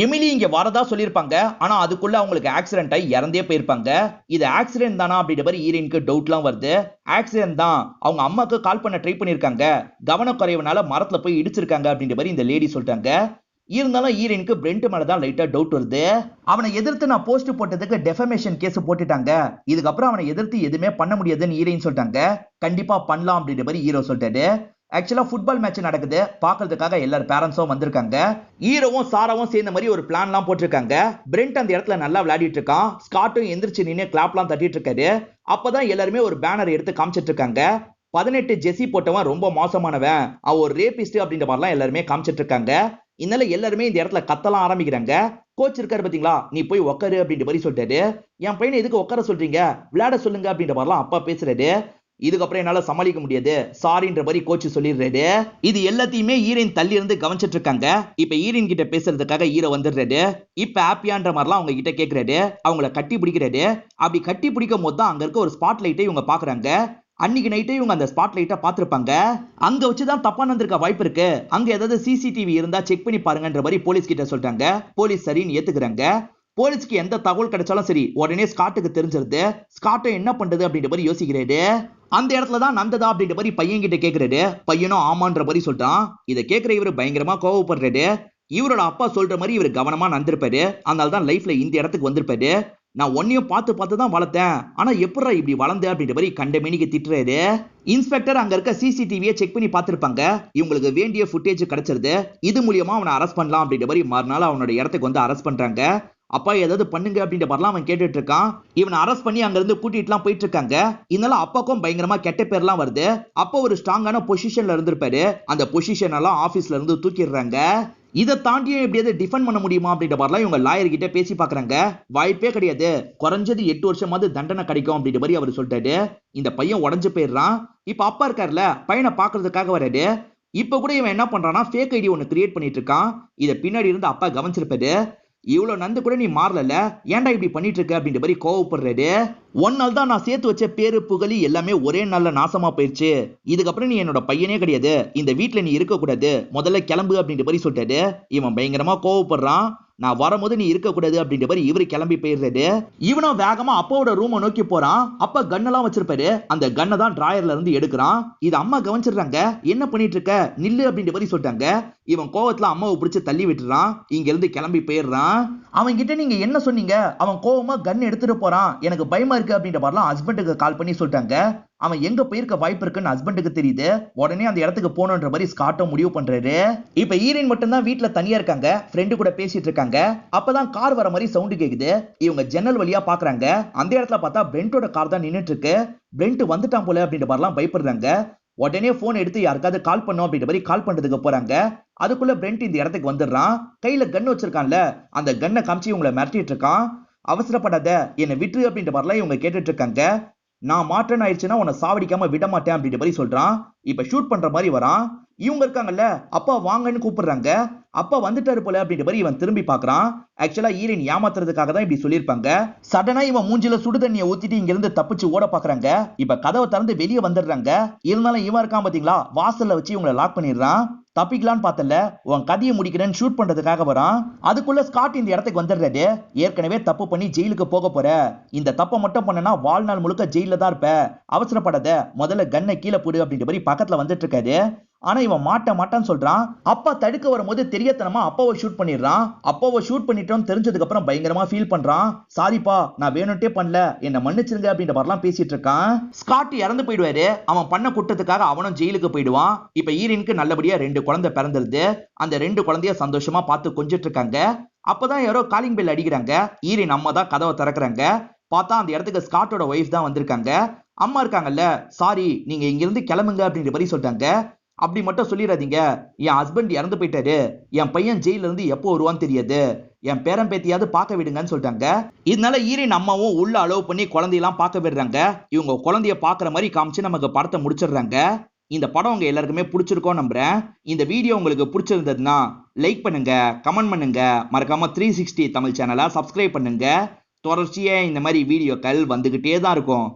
எமிலி இங்க வரதா சொல்லியிருப்பாங்க. ஆனா அதுக்குள்ள அவங்களுக்கு ஆக்சிடென்ட் ஆகி இறந்தே போயிருப்பாங்க. இது ஆக்சிடென்ட் தானா அப்படின்ற மாதிரி ஹீரோயினுக்கு டவுட்லாம் வருது. ஆக்சிடென்ட் தான், அவங்க அம்மாக்கு கால் பண்ண ட்ரை பண்ணிருக்காங்க, கவனக்குறைவுனால மரத்துல போய் இடிச்சிருக்காங்க அப்படின்ற மாதிரி இந்த லேடி சொல்லிட்டாங்க. இருந்தாலும் ஹீரோயினுக்கு பிரெண்ட் மேலதான் லைட்டா டவுட் வருது. அவனை எதிர்த்து நான் போஸ்ட் போட்டதுக்கு டெஃபமேஷன் கேஸ் போட்டுட்டாங்க, இதுக்கப்புறம் அவனை எதிர்த்து எதுவுமே பண்ண முடியாதுன்னு ஹீரோயின் சொல்லிட்டாங்க. கண்டிப்பா பண்ணலாம் அப்படின்ற மாதிரி ஹீரோ சொல்லிட்டாரு. ஆக்சுவலா ஃபுட்பால் மேட்ச் நடக்குது, பாக்குறதுக்காக எல்லாரும் பேரண்ட்ஸும் வந்திருக்காங்க. ஹீரோவும் சாராவும் சேர்ந்த மாதிரி ஒரு பிளான்லாம் போட்டிருக்காங்க. பிரெண்ட் அந்த இடத்துல நல்லா விளையாடிட்டு இருக்கான். ஸ்காட்டும் எந்திரிச்சு நின்று கிளாப்லாம் தட்டிட்டு இருக்காரு. அப்பதான் எல்லாருமே ஒரு பேனர் எடுத்து காமிச்சிட்டு இருக்காங்க. 18 ஜெர்சி போட்டவன் ரொம்ப மோசமானவன், அவன் ஒரு ரேபிஸ்ட் அப்படின்ற மாதிரிலாம் எல்லாருமே காமிச்சிட்டு இருக்காங்க. இதனால எல்லாருமே இந்த இடத்துல கத்தலாம் ஆரம்பிக்கிறாங்க. கோச் இருக்காரு பாத்தீங்களா, நீ போய் உட்காரு அப்படின்ற மாதிரி சொல்லிட்டாரு. என் பையனை எதுக்கு உட்கார சொல்றீங்க, விளையாட சொல்லுங்க அப்படின்ற மாதிரிலாம் அப்பா பேசுறாரு. இதுக்கப்புறம் என்னால சமாளிக்க முடியாது, சாரின்ற மாதிரி கோச் சொல்லிடுறாரு. இது எல்லாத்தையுமே ஹீரோயின் தள்ளி இருந்து கவனிச்சிட்டு இருக்காங்க. இப்ப ஹீரோயின் கிட்ட பேசுறதுக்காக ஹீரோ வந்துடுறாரு. இப்ப ஹாப்பியான்ற மாதிரிலாம் அவங்க கிட்ட கேக்குறாரு. அவங்கள கட்டி பிடிக்கிறாரு. அப்படி கட்டி பிடிக்கும் போது தான் அங்க இருக்க ஒரு ஸ்பாட் லைட்டை இவங்க பாக்குறாங்க. அன்னைக்கு நைட்டே இவங்க அந்த ஸ்பாட் லைட்டை பார்த்திருப்பாங்க. அங்க வச்சுதான் தப்பா நடந்திருக்க வாய்ப்பு இருக்கு, அங்க ஏதாவது சிசிடிவி இருந்தா செக் பண்ணி பாருங்கன்ற மாதிரி போலீஸ் கிட்ட சொல்லிட்டாங்க. போலீஸ் சரின்னு ஏத்துக்கிறாங்க. போலீஸ்க்கு எந்த தகவல் கிடைச்சாலும் சரி உடனே ஸ்காட்டுக்கு தெரிஞ்சிருது. ஸ்காட்டை என்ன பண்றது அப்படின்ற மாதிரி யோசிக்கிறாரு. அந்த இடத்துல தான் நந்ததா அப்படின்ற மாதிரி பையன் கிட்ட கேக்குறாரு. பையனும் ஆமான்ற மாதிரி சொல்றான். இதை கேட்கிற இவரு பயங்கரமா கோவப்படுறாரு. இவரோட அப்பா சொல்ற மாதிரி இவர் கவனமா நடந்திருப்பாரு, அதனால தான் லைஃப்ல இந்த இடத்துக்கு வந்திருப்பாரு. நான் ஒன்னையும் பார்த்து தான் வளர்த்தேன், ஆனா எப்படா இப்படி வளர்ந்த அப்படின்ற மாதிரி கண்டமேனிக்கு திட்டுறாரு. இன்ஸ்பெக்டர் அங்க இருக்க சிசிடிவியை செக் பண்ணி பார்த்திருப்பாங்க. இவங்களுக்கு வேண்டிய ஃபுட்டேஜ் கிடைச்சிருது. இது மூலியமா அவனை அரெஸ்ட் பண்ணலாம் அப்படின்ற மாதிரி மறுநாள் அவனோட இடத்துக்கு வந்து அரெஸ்ட் பண்றாங்க. அப்பா ஏதாவது பண்ணுங்க அப்படின்ற மாதிரிலாம் அவன் கேட்டுட்டு இருக்கான். இவனை அரெஸ்ட் பண்ணி அங்க இருந்து கூட்டிட்டுலாம் போயிட்டு இருக்காங்க. இதனால அப்பாக்கும் பயங்கரமா கெட்ட பேர்லாம் வருது. அப்பா ஒரு ஸ்ட்ராங்கான பொசிஷன்ல இருந்திருப்பாரு, அந்த பொசிஷன் எல்லாம் ஆபீஸ்ல இருந்து தூக்கிடுறாங்க. இதை தாண்டியும் எப்படியாவது டிஃபெண்ட் பண்ண முடியுமா அப்படின்ற மாதிரிலாம் இவங்க லாயர் கிட்ட பேசி பாக்குறாங்க. வாய்ப்பே கிடையாது, குறைஞ்சது 8 வருஷமாவது தண்டனை கிடைக்கும் அப்படின்ற மாதிரி அவர் சொல்லிட்டாரு. இந்த பையன் உடஞ்சு போயிடுறான். இப்ப அப்பா இருக்காருல, பையனை பாக்குறதுக்காக வராரு. இப்ப கூட இவன் என்ன பண்றான்னா ஃபேக் ஐடி ஒன்னு கிரியேட் பண்ணிட்டு இருக்கான். இதை பின்னாடி இருந்து அப்பா கவனிச்சிருப்பாரு. இவ்வளவு நந்து கூட நீ மாறல, ஏன்டா இப்படி பண்ணிட்டு இருக்க அப்படின்ற மாதிரி கோவப்படுறாரு. ஒன் நாள் தான் நான் சேர்த்து வச்ச பேரு புகழி எல்லாமே ஒரே நாள்ல நாசமா போயிடுச்சு, இதுக்கப்புறம் நீ என்னோட பையனே கிடையாது, இந்த வீட்டுல நீ இருக்க கூடாது, முதல்ல கிளம்பு அப்படின்ற மாதிரி சொல்லிட்டாரு. இவன் பயங்கரமா கோவப்படுறான். நான் வரும்போது நீ இருக்க கூடாது அப்படின்ற மாதிரி இவரு கிளம்பி போயிடுறாரு. இவனும் வேகமா அப்பாவோட ரூமை நோக்கி போறான். அப்பா கன்னெல்லாம் வச்சிருப்பாரு, அந்த கன்னை தான் டிராயர்ல இருந்து எடுக்கிறான். இது அம்மா கவனிச்சிடுறாங்க. என்ன பண்ணிட்டு இருக்க, நில்லு அப்படின்ற மாதிரி சொல்லிட்டாங்க. இவன் கோவத்துல அம்மாவை பிடிச்சு தள்ளி விட்டுறான். இங்க இருந்து கிளம்பி போயிடுறான். அவன் கிட்ட நீங்க என்ன சொன்னீங்க, அவன் கோவமா கன் எடுத்துட்டு போறான், எனக்கு பயமா இருக்கு அப்படின்ற மாதிரிலாம் ஹஸ்பண்டுக்கு கால் பண்ணி சொல்லிட்டாங்க. அவன் எங்க போயிருக்க வாய்ப்பு இருக்குன்னு ஹஸ்பண்டுக்கு தெரியுது. உடனே அந்த இடத்துக்கு போகணுன்ற மாதிரி ஸ்காட்டும் முடிவு பண்றாரு. இப்ப ஈரின் மட்டும் தான் வீட்டுல தனியா இருக்காங்க, ஃப்ரெண்டு கூட பேசிட்டு இருக்காங்க. அப்பதான் கார் வர மாதிரி சவுண்ட் கேக்குது. இவங்க ஜன்னல் வழியா பாக்குறாங்க. அந்த இடத்துல பார்த்தா பிரெண்டோட கார் தான் நின்னுட்டு இருக்கு. பிரெண்ட் வந்துட்டான் போல அப்படின்ற மாதிரிலாம் பயப்படுறாங்க. உடனே போன் எடுத்து யாருக்காவது கால் பண்ணும் அப்படின்ற மாதிரி கால் பண்றதுக்கு போறாங்க. அதுக்குள்ள பிரெண்ட் இந்த இடத்துக்கு வந்துடுறான். கையில கன் வச்சிருக்கான்ல, அந்த கன்னை காமிச்சு இவங்களை மிரட்டிட்டு இருக்கான். அவசரப்படாத, என்னை விட்டுரு அப்படின்ற மாதிரிலாம் இவங்க கேட்டுட்டு இருக்காங்க. நான் மாற்றன் ஆயிடுச்சுன்னா உன்னை சாவடிக்காம விட மாட்டேன் அப்படின்ற மாதிரி சொல்றான். இப்ப ஷூட் பண்ற மாதிரி வரான். இவங்க இருக்காங்கல்ல, அப்பா வாங்கன்னு கூப்பிடுறாங்க. அப்பா வந்துட்டாரு போல அப்படின்ற மாதிரி இவன் திரும்பி பாக்குறான். ஆக்சுவலா ஈரின் ஏமாத்துறதுக்காக தான் இப்படி சொல்லியிருப்பாங்க. சடனா இவன் மூஞ்சில சுடு தண்ணியை ஊத்திட்டு இங்க இருந்து தப்பிச்சு ஓட பாக்குறாங்க. இப்ப கதவை திறந்து வெளியே வந்துடுறாங்க. இருந்தாலும் இவன் இருக்கான் பாத்தீங்களா, வாசல்ல வச்சு இவங்களை லாக் பண்ணிடுறான். தப்பிக்கலான்னு பார்த்தல, உன் கதையை முடிக்கிறேன்னு ஷூட் பண்றதுக்காக வரான். அதுக்குள்ள ஸ்காட் இந்த இடத்துக்கு வந்துடுறாரு. ஏற்கனவே தப்பு பண்ணி ஜெயிலுக்கு போக போற, இந்த தப்பை மட்டும் பண்ணனா வாழ்நாள் முழுக்க ஜெயில தான் இருப்ப, அவசரப்படாத, முதல்ல கன்னை கீழே போடு அப்படின்ற மாதிரி பக்கத்துல வந்துட்டு இருக்காரு. ஆனா இவன் மாட்டான்னு சொல்றான். அப்பா தடுக்க வரும்போது தெரியாதனமா அப்பாவை ஷூட் பண்ணிடுறான். அப்பாவை ஷூட் பண்ணிட்டோம்னு தெரிஞ்சதுக்கு அப்புறம் பயங்கரமா ஃபீல் பண்றான். சாரிப்பா, நான் வேணும்ட்டே பண்ணல, என்ன மன்னிச்சிருங்க அப்படின்ற மாதிரிலாம் பேசிட்டு இருக்கான். ஸ்காட் இறந்து போயிடுவாரு. அவன் பண்ண குற்றத்துக்காக அவனும் ஜெயிலுக்கு போயிடுவான். இப்ப ஈரினுக்கு நல்லபடியா 2 குழந்தை பிறந்துருது. அந்த 2 குழந்தைய சந்தோஷமா பார்த்து கொஞ்சிட்டு இருக்காங்க. அப்பதான் யாரோ காலிங் பெல் அடிக்கிறாங்க. ஈரின் அம்மா தான் கதவை திறக்கிறாங்க. பார்த்தா அந்த இடத்துக்கு ஸ்காட்டோட ஒய்ஃப் தான் வந்திருக்காங்க. அம்மா இருக்காங்கல்ல, சாரி, நீங்க இங்க இருந்து கிளம்புங்க அப்படின்ற மாதிரி சொல்லிட்டாங்க. அப்படி மட்டும் சொல்லிடாதீங்க, என் ஹஸ்பண்ட் இறந்து போயிட்டாரு, என் பையன் ஜெயில இருந்து எப்போ வருவான்னு தெரியாது, என் பேரன் பேத்தியாவது பார்க்க விடுங்கன்னு சொல்லிட்டாங்க. இதனால ஈரின் அம்மாவும் உள்ள அலோவ் பண்ணி குழந்தையெல்லாம் பார்க்க விடுறாங்க. இவங்க குழந்தைய பார்க்குற மாதிரி காமிச்சு நமக்கு படத்தை முடிச்சிடுறாங்க. இந்த படம் உங்க எல்லாருக்குமே பிடிச்சிருக்கோம் நம்புறேன். இந்த வீடியோ உங்களுக்கு பிடிச்சிருந்ததுன்னா லைக் பண்ணுங்க, கமெண்ட் பண்ணுங்க, மறக்காம 360 தமிழ் சேனலை சப்ஸ்கிரைப் பண்ணுங்க. தொடர்ச்சியா இந்த மாதிரி வீடியோக்கள் வந்துகிட்டே தான் இருக்கும்.